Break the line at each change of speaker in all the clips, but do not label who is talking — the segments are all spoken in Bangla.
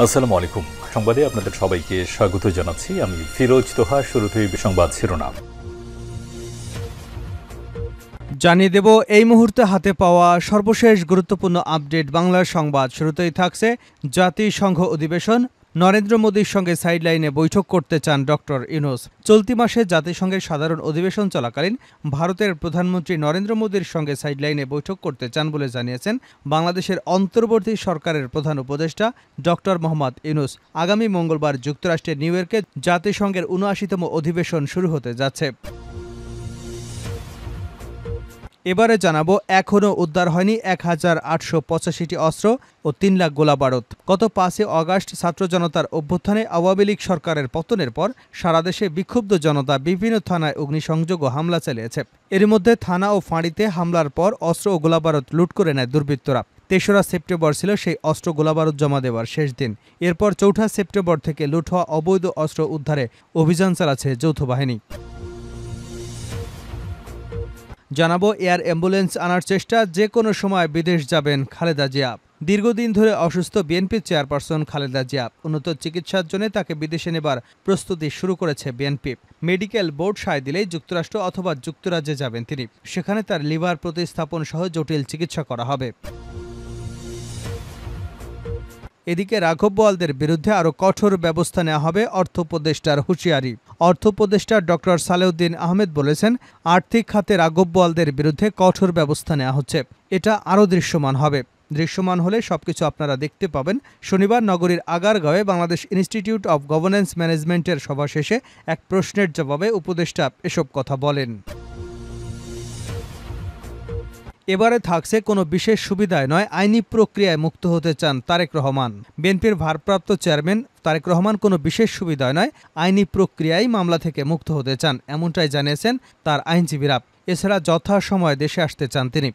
আসসালামু আলাইকুম। সংবাদে আপনাদের সবাইকে স্বাগত জানাচ্ছি। আমি ফিরোজ তোহা। শুরুতেই সংবাদ শিরোনাম
জানিয়ে দেব এই মুহূর্তে হাতে পাওয়া সর্বশেষ গুরুত্বপূর্ণ আপডেট বাংলার সংবাদ। শুরুতেই থাকছে জাতিসংঘ অধিবেশন, নরেন্দ্র মোদীর সঙ্গে সাইডলাইনে বৈঠক করতে চান ডক্টর ইউনূস। চলতি মাসে জাতিসংঘের সাধারণ অধিবেশন চলাকালীন ভারতের প্রধানমন্ত্রী নরেন্দ্র মোদীর সঙ্গে সাইডলাইনে বৈঠক করতে চান বলে জানিয়েছেন বাংলাদেশের অন্তর্বর্তী সরকারের প্রধান উপদেষ্টা ডক্টর মোহাম্মদ ইউনূস। আগামী মঙ্গলবার যুক্তরাষ্ট্রের নিউ ইয়র্কে জাতিসংঘের ৭৯তম অধিবেশন শুরু হতে যাচ্ছে। এবারে জানাবো, এখনও উদ্ধার হয়নি ১,৮৮৫টি অস্ত্র ও ৩ লাখ গোলাবারুদ। গত ৫ আগস্ট ছাত্র জনতার অভ্যুত্থানে আওয়ামী লীগ সরকারের পতনের পর সারা দেশে বিক্ষুব্ধ জনতা বিভিন্ন থানায় অগ্নিসংযোগ ও হামলা চালিয়েছে। এর মধ্যে থানা ও ফাঁড়িতে হামলার পর অস্ত্র ও গোলাবারুদ লুট করে নেয় দুর্বৃত্তরা। ৩রা সেপ্টেম্বর ছিল সেই অস্ত্র গোলাবারুদ জমা দেওয়ার শেষ দিন। এরপর ৪ঠা সেপ্টেম্বর থেকে লুট হওয়া অবৈধ অস্ত্র উদ্ধারে অভিযান চালাচ্ছে যৌথ বাহিনী। জানাবো, এয়ার অ্যাম্বুলেন্স আনার চেষ্টা, যে কোনো সময় বিদেশ যাবেন খালেদা জিয়া। দীর্ঘদিন ধরে অসুস্থ বিএনপি চেয়ারপারসন খালেদা জিয়া। উন্নত চিকিৎসার জন্য তাকে বিদেশে নেবার প্রস্তুতি শুরু করেছে বিএনপি। মেডিকেল বোর্ড সায় দিলেই যুক্তরাষ্ট্র অথবা যুক্তরাজ্যে যাবেন তিনি। সেখানে তার লিভার প্রতিস্থাপন সহ জটিল চিকিৎসা করা হবে। এদিকে রাঘব বোয়ালদের বিরুদ্ধে আরও কঠোর ব্যবস্থা নেওয়া হবে, অর্থ উপদেষ্টার হুঁশিয়ারি। অর্থ উপদেষ্টা ডক্টর সালেউদ্দিন আহমেদ বলেছেন, আর্থিক খাতে রাঘব বোয়ালদের বিরুদ্ধে কঠোর ব্যবস্থা নেওয়া হচ্ছে। এটা আরও দৃশ্যমান হবে। দৃশ্যমান হলে সবকিছু আপনারা দেখতে পাবেন। শনিবার নগরীর আগারগাঁওয়ে বাংলাদেশ ইনস্টিটিউট অব গভর্নেন্স ম্যানেজমেন্টের সভা শেষে এক প্রশ্নের জবাবে উপদেষ্টা এসব কথা বলেন। এবারে থাকছে কোনো বিশেষ সুবিধায় নয়, আইনি প্রক্রিয়ায় মুক্ত হতে চান তারেক রহমান। বিএনপির ভারপ্রাপ্ত চেয়ারম্যান তারেক রহমান কোনো বিশেষ সুবিধায় নয়, আইনি প্রক্রিয়ায় মামলা থেকে মুক্ত হতে চান, এমনটাই জানিয়েছেন তার আইনজীবীরা। এছাড়া যথাসময়ে দেশে আসতে চান তিনি।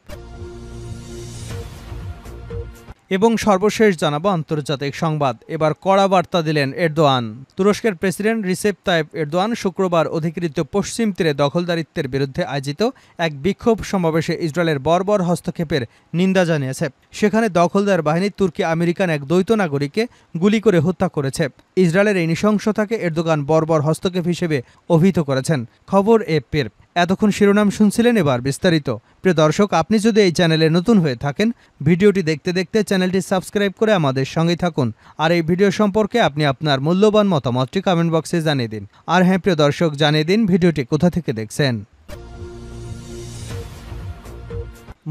এবং সর্বশেষ জানাবো আন্তর্জাতিক সংবাদ। এবার কড়া বার্তা দিলেন এরদোয়ান। তুরস্কের প্রেসিডেন্ট রিসেপ তাইপ এরদোয়ান শুক্রবার অধিকৃত পশ্চিম তীরে দখলদারিত্বের বিরুদ্ধে আয়োজিত এক বিক্ষোভ সমাবেশে ইসরায়েলের বর্বর হস্তক্ষেপের নিন্দা জানিয়েছে। সেখানে দখলদার বাহিনী তুর্কি আমেরিকান এক দ্বৈত নাগরিককে গুলি করে হত্যা করেছে। ইসরায়েলের এই নৃশংসতাকে এরদোগান বর্বর হস্তক্ষেপ হিসেবে অভিহিত করেছেন। খবর এপির। এতক্ষণ শিরোনাম শুনছিলেন, এবার বিস্তারিত। প্রিয় দর্শক, আপনি যদি এই চ্যানেলে নতুন হয়ে থাকেন, ভিডিওটি দেখতে দেখতে চ্যানেলটি সাবস্ক্রাইব করে আমাদের সঙ্গেই থাকুন। আর এই ভিডিও সম্পর্কে আপনি আপনার মূল্যবান মতামতটি কমেন্ট বক্সে জানিয়ে দিন। আর হ্যাঁ প্রিয় দর্শক, জানিয়ে দিন ভিডিওটি কোথা থেকে দেখছেন।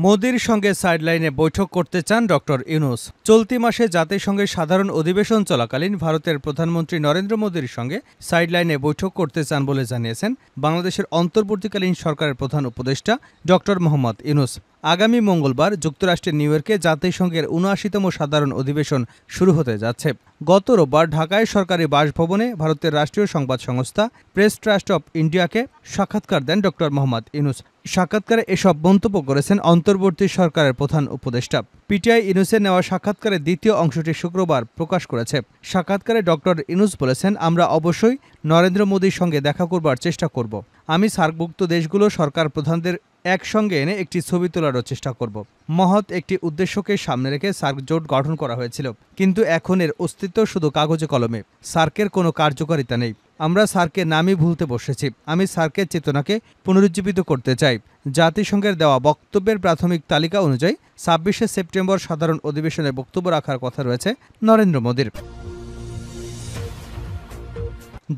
মোদির সঙ্গে সাইডলাইনে বৈঠক করতে চান ডক্টর ইউনূস। চলতি মাসে জাতিসংঘের সাধারণ অধিবেশন চলাকালীন ভারতের প্রধানমন্ত্রী নরেন্দ্র মোদীর সঙ্গে সাইডলাইনে বৈঠক করতে চান বলে জানিয়েছেন বাংলাদেশের অন্তর্বর্তীকালীন সরকারের প্রধান উপদেষ্টা ডক্টর মোহাম্মদ ইউনূস। আগামী মঙ্গলবার যুক্তরাষ্ট্রের নিউ ইয়র্কে জাতিসংঘের ৭৯তম সাধারণ অধিবেশন শুরু হতে যাচ্ছে। গত রোববার ঢাকায় সরকারি বাসভবনে ভারতের রাষ্ট্রীয় সংবাদ সংস্থা প্রেস ট্রাস্ট অব ইন্ডিয়াকে সাক্ষাৎকার দেন ডক্টর মোহাম্মদ ইউনূস। সাক্ষাৎকারে এসব মন্তব্য করেছেন অন্তর্বর্তী সরকারের প্রধান উপদেষ্টা। পিটিআই ইউনূসের নেওয়া সাক্ষাৎকারের দ্বিতীয় অংশটি শুক্রবার প্রকাশ করেছে। সাক্ষাৎকারে ডক্টর ইউনূস বলেছেন, আমরা অবশ্যই নরেন্দ্র মোদীর সঙ্গে দেখা করবার চেষ্টা করব। আমি সার্কভুক্ত দেশগুলো সরকার প্রধানদের একসঙ্গে এনে একটি ছবি তোলারও চেষ্টা করব। মহৎ একটি উদ্দেশ্যকে সামনে রেখে সার্ক জোট গঠন করা হয়েছিল, কিন্তু এখন এর অস্তিত্ব শুধু কাগজে কলমে। সার্কের কোনো কার্যকারিতা নেই। আমরা সার্কের নামই ভুলতে বসেছি। আমি সার্কের চেতনাকে পুনরুজ্জীবিত করতে চাই। জাতিসংঘের দেওয়া বক্তব্যের প্রাথমিক তালিকা অনুযায়ী ২৬শে সেপ্টেম্বর সাধারণ অধিবেশনে বক্তব্য রাখার কথা রয়েছে নরেন্দ্র মোদীর।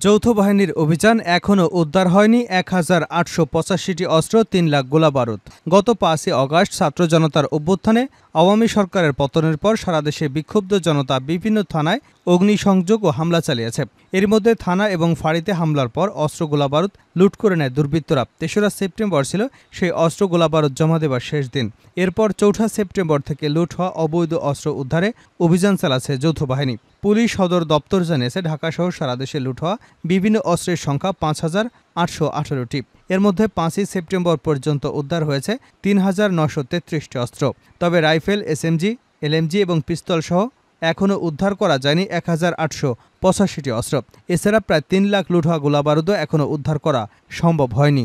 যৌথ বাহিনীর অভিযান, এখনও উদ্ধার হয়নি ১,৮৮৫টি অস্ত্র, ৩ লাখ গোলাবারুদ। গত ৫ আগস্ট ছাত্র জনতার অভ্যুত্থানে আওয়ামী সরকারের পতনের পর সারা দেশে বিক্ষুব্ধ জনতা বিভিন্ন থানায় অগ্নিসংযোগ ও হামলা চালিয়েছে। এর মধ্যে থানা এবং ফাঁড়িতে হামলার পর অস্ত্র গোলাবারুদ লুট করে নেয় দুর্বৃত্তরা। ৩রা সেপ্টেম্বর ছিল সেই অস্ত্র গোলাবারুদ জমা দেওয়ার শেষ দিন। এরপর ৪ঠা সেপ্টেম্বর থেকে লুট হওয়া অবৈধ অস্ত্র উদ্ধারে অভিযান চালাচ্ছে যৌথ বাহিনী। পুলিশ সদর দপ্তর জানিয়েছে, ঢাকাসহ সারা দেশে লুট হওয়া বিভিন্ন অস্ত্রের সংখ্যা ৫,৮১৮টি। এর মধ্যে ৫ই সেপ্টেম্বর পর্যন্ত উদ্ধার হয়েছে ৩,৯৩৩টি অস্ত্র। তবে রাইফেল, এসএমজি, এলএমজি এবং পিস্তল সহ এখনও উদ্ধার করা যায়নি ১,৮৮৫টি অস্ত্র। এছাড়া প্রায় ৩ লাখ লুট হওয়া গোলাবারুদও এখনও উদ্ধার করা সম্ভব হয়নি।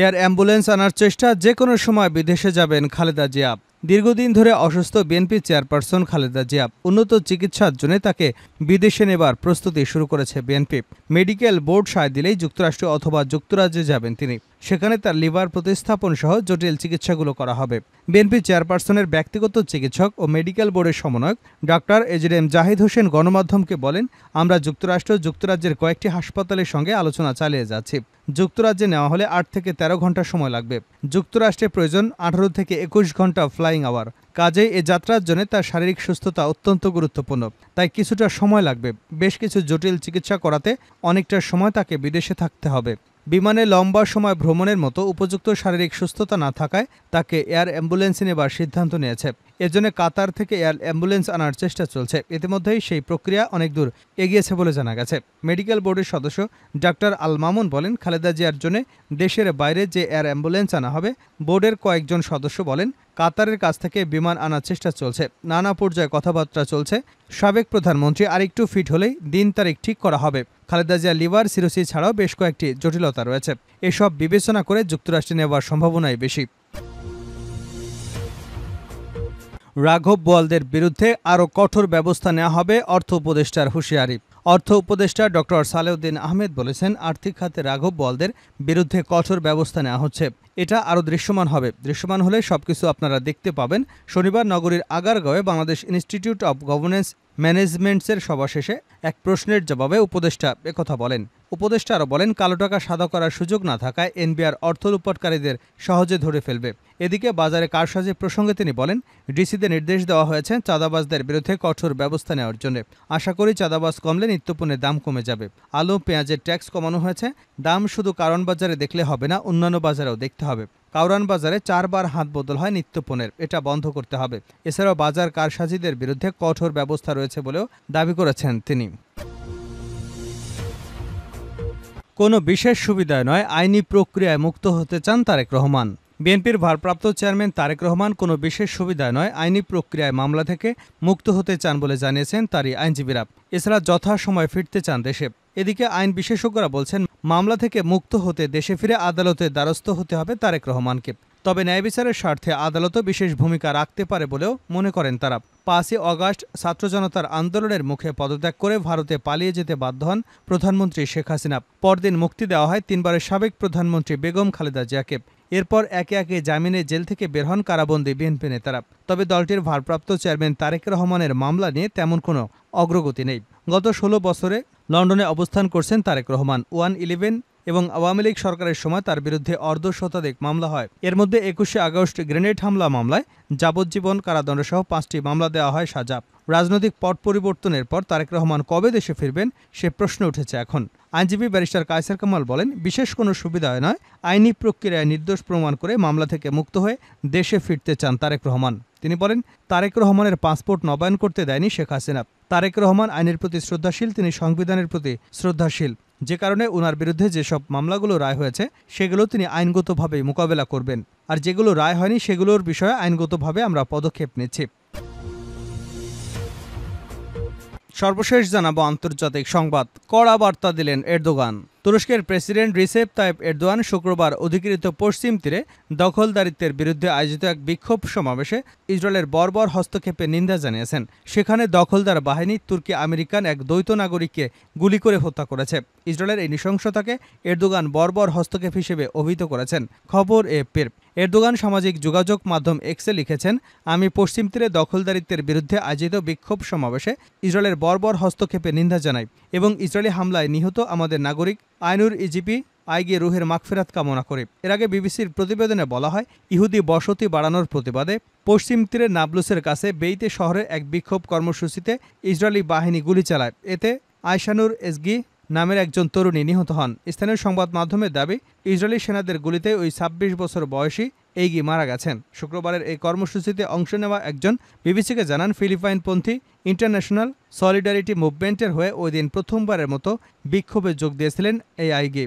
এয়ার অ্যাম্বুলেন্স আনার চেষ্টা, যে কোনো সময় বিদেশে যাবেন খালেদা জিয়া। দীর্ঘদিন ধরে অসুস্থ বিএনপি চেয়ারপারসন খালেদা জিয়া উন্নত চিকিৎসার জন্য তাকে বিদেশে নেবার প্রস্তুতি শুরু করেছে বিএনপি। মেডিকেল বোর্ড সায় দিলেই যুক্তরাষ্ট্র অথবা যুক্তরাজ্যে যাবেন তিনি। সেখানে তার লিভার প্রতিস্থাপন সহ জটিল চিকিৎসাগুলো করা হবে। বিএনপি চেয়ারপারসনের ব্যক্তিগত চিকিৎসক ও মেডিকেল বোর্ডের সমন্বয়ক ডাক্তার এজেডএম জাহিদ হোসেন গণমাধ্যমকে বলেন, আমরা যুক্তরাজ্যের কয়েকটি হাসপাতালের সঙ্গে আলোচনা চালিয়ে যাচ্ছি। যুক্তরাজ্যে নেওয়া হলে ৮ থেকে ১৩ ঘন্টা সময় লাগবে। যুক্তরাষ্ট্রে প্রয়োজন ১৮ থেকে ২১ ঘন্টা ফ্লাইং আওয়ার। কাজেই এ যাত্রার জন্য তার শারীরিক সুস্থতা অত্যন্ত গুরুত্বপূর্ণ, তাই কিছুটা সময় লাগবে। বেশ কিছু জটিল চিকিৎসা করাতে অনেকটা সময় তাকে বিদেশে থাকতে হবে। বিমানে লম্বা সময় ভ্রমণের মতো উপযুক্ত শারীরিক সুস্থতা না থাকায় তাকে এয়ার অ্যাম্বুলেন্সে নেবার সিদ্ধান্ত নিয়েছে। এজন্য কাতার থেকে এয়ার অ্যাম্বুলেন্স আনার চেষ্টা চলছে। ইতিমধ্যেই সেই প্রক্রিয়া অনেক দূর এগিয়েছে বলে জানা গেছে। মেডিকেল বোর্ডের সদস্য ডাক্তার আল মামুন বলেন, খালেদা জিয়ার জন্য দেশের বাইরে যে এয়ার অ্যাম্বুলেন্স আনা হবে, বোর্ডের কয়েকজন সদস্য বলেন কাতারের কাছ থেকে বিমান আনার চেষ্টা চলছে। নানা পর্যায়ে কথাবার্তা চলছে। সাবেক প্রধানমন্ত্রী আরেকটু ফিট হলেই দিন তারিখ ঠিক করা হবে। খালেদা জিয়া লিভার সিরোসিস ছাড়াও বেশ কয়েকটি জটিলতা রয়েছে। এসব বিবেচনা করে যুক্তরাষ্ট্রে নেওয়ার সম্ভাবনাই বেশি। রাঘব বোয়ালদের বিরুদ্ধে আরও কঠোর ব্যবস্থা নেওয়া হবে, অর্থ উপদেষ্টার হুঁশিয়ারি। অর্থ উপদেষ্টা ডক্টর সালেউদ্দিন আহমেদ বলেছেন, আর্থিক খাতে রাঘব বোয়ালদের বিরুদ্ধে কঠোর ব্যবস্থা নেওয়া হচ্ছে। এটা আরও দৃশ্যমান হবে। দৃশ্যমান হলে সবকিছু আপনারা দেখতে পাবেন। শনিবার নগরীর আগারগাঁওয়ে বাংলাদেশ ইনস্টিটিউট অব গভর্নেন্স ম্যানেজমেন্টসের সভা শেষে এক প্রশ্নের জবাবে উপদেষ্টা একথা বলেন। উপদেষ্টা আরও বলেন, কালো টাকা সাদা করার সুযোগ না থাকায় এনবিআর অর্থ লুটপাটকারীদের সহজে ধরে ফেলবে। এদিকে বাজারে কারসাজি প্রসঙ্গে তিনি বলেন, ডিসিদের নির্দেশ দেওয়া হয়েছে চাঁদাবাজদের বিরুদ্ধে কঠোর ব্যবস্থা নেওয়ার জন্য। আশা করি চাঁদাবাজ কমলে নিত্যপণ্যের দাম কমে যাবে। আলু পেঁয়াজের ট্যাক্স কমানো হয়েছে। দাম শুধু কারণ বাজারে দেখলে হবে না, অন্যান্য বাজারেও দেখতে হবে। কাউরান বাজারে ৪ বার হাত বদল হয় নিত্যপণ্যের, এটা বন্ধ করতে হবে। এছাড়াও বাজার কারসাজিদের বিরুদ্ধে কঠোর ব্যবস্থা রয়েছে বলেও দাবি করেছেন তিনি। কোনো বিশেষ সুবিধায় নয়, আইনি প্রক্রিয়ায় মুক্ত হতে চান তারেক রহমান। বিএনপির ভারপ্রাপ্ত চেয়ারম্যান তারেক রহমান কোনো বিশেষ সুবিধায় নয়, আইনি প্রক্রিয়ায় মামলা থেকে মুক্ত হতে চান বলে জানিয়েছেন তারই আইনজীবীরা। এছাড়া যথাসময়ে ফিরতে চান দেশে। এদিকে আইন বিশেষজ্ঞরা বলছেন, মামলা থেকে মুক্ত হতে দেশে ফিরে আদালতের দ্বারস্থ হতে হবে তারেক রহমানকে। তবে ন্যায় বিচারের স্বার্থে আদালতও বিশেষ ভূমিকা রাখতে পারে বলেও মনে করেন তারা। ৫ই অগাস্ট ছাত্র জনতার আন্দোলনের মুখে পদত্যাগ করে ভারতে পালিয়ে যেতে বাধ্য হন প্রধানমন্ত্রী শেখ হাসিনা। পরদিন মুক্তি দেওয়া হয় ৩ বারের সাবেক প্রধানমন্ত্রী বেগম খালেদা জিয়াকে। এরপর একে একে জামিনে জেল থেকে বের হন কারাবন্দী বিএনপি নেতারা। তবে দলটির ভারপ্রাপ্ত চেয়ারম্যান তারেক রহমানের মামলা নিয়ে তেমন কোনো অগ্রগতি নেই। গত ১৬ বছরে লন্ডনে অবস্থান করছেন তারেক রহমান। 1-11 এবং আওয়ামী লীগ সরকারের সময় তার বিরুদ্ধে অর্ধশতাধিক মামলা হয়। এর মধ্যে ২১শে আগস্ট গ্রেনেড হামলা মামলায় যাবজ্জীবন কারাদণ্ডসহ ৫টি মামলা দেওয়া হয় সাজা। রাজনৈতিক পট পরিবর্তনের পর তারেক রহমান কবে দেশে ফিরবেন সে প্রশ্ন উঠেছে এখন। আইনজীবী ব্যারিস্টার কায়সার কামাল বলেন, বিশেষ কোনো সুবিধা নয়, আইনি প্রক্রিয়ায় নির্দোষ প্রমাণ করে মামলা থেকে মুক্ত হয়ে দেশে ফিরতে চান তারেক রহমান। তিনি বলেন, তারেক রহমানের পাসপোর্ট নবায়ন করতে দেয়নি শেখ হাসিনা। তারেক রহমান আইনের প্রতি শ্রদ্ধাশীল, তিনি সংবিধানের প্রতি শ্রদ্ধাশীল। যে কারণে ওনার বিরুদ্ধে যেসব মামলাগুলো রায় হয়েছে সেগুলো তিনি আইনগতভাবেই মোকাবেলা করবেন। আর যেগুলো রায় হয়নি সেগুলোর বিষয়ে আইনগতভাবে আমরা পদক্ষেপ নিচ্ছি। সর্বশেষ জানাবো আন্তর্জাতিক সংবাদ। কড়া বার্তা দিলেন এরদোগান। তুরস্কের প্রেসিডেন্ট রিসেপ তাইপ এরদোয়ান শুক্রবার অধিকৃত পশ্চিম তীরে দখলদারিত্বের বিরুদ্ধে আয়োজিত এক বিক্ষোভ সমাবেশে ইসরায়েলের বর্বর হস্তক্ষেপের নিন্দা জানিয়েছেন। সেখানে দখলদার বাহিনী তুর্কি আমেরিকান এক দ্বৈত নাগরিককে গুলি করে হত্যা করেছে। ইসরায়েলের এই নৃশংসতাকে এরদোগান বর্বর হস্তক্ষেপ হিসেবে অভিহিত করেছেন। খবর এএফপির। এরদোগান সামাজিক যোগাযোগ মাধ্যম এক্সে লিখেছেন, আমি পশ্চিম তীরে দখলদারিত্বের বিরুদ্ধে আয়োজিত বিক্ষোভ সমাবেশে ইসরায়েলের বর্বর হস্তক্ষেপের নিন্দা জানাই এবং ইসরায়েলি হামলায় নিহত আমাদের নাগরিক আইনুর ইজিপি আইগে রুহের মাগফিরাত কামনা করে। এর আগে বিবিসির প্রতিবেদনে বলা হয়, ইহুদি বসতি বাড়ানোর প্রতিবাদে পশ্চিম তীরের নাবলুসের কাছে বেইতে শহরে এক বিক্ষোভ কর্মসূচিতে ইসরায়েলি বাহিনী গুলি চালায়। এতে আয়শানুর এজগি নামের একজন তরুণী নিহত হন। স্থানীয় সংবাদ মাধ্যমের দাবি, ইসরায়েলি সেনাদের গুলিতে ওই ২৬ বছর বয়সী এইগি মারা গেছেন। শুক্রবারের এই কর্মসূচিতে অংশ নেওয়া একজন বিবিসিকে জানান, ফিলিপাইনপন্থী ইন্টারন্যাশনাল সলিডারিটি মুভমেন্টের হয়ে ওই দিন প্রথমবারের মতো বিক্ষোভে যোগ দিয়েছিলেন এই আইগি।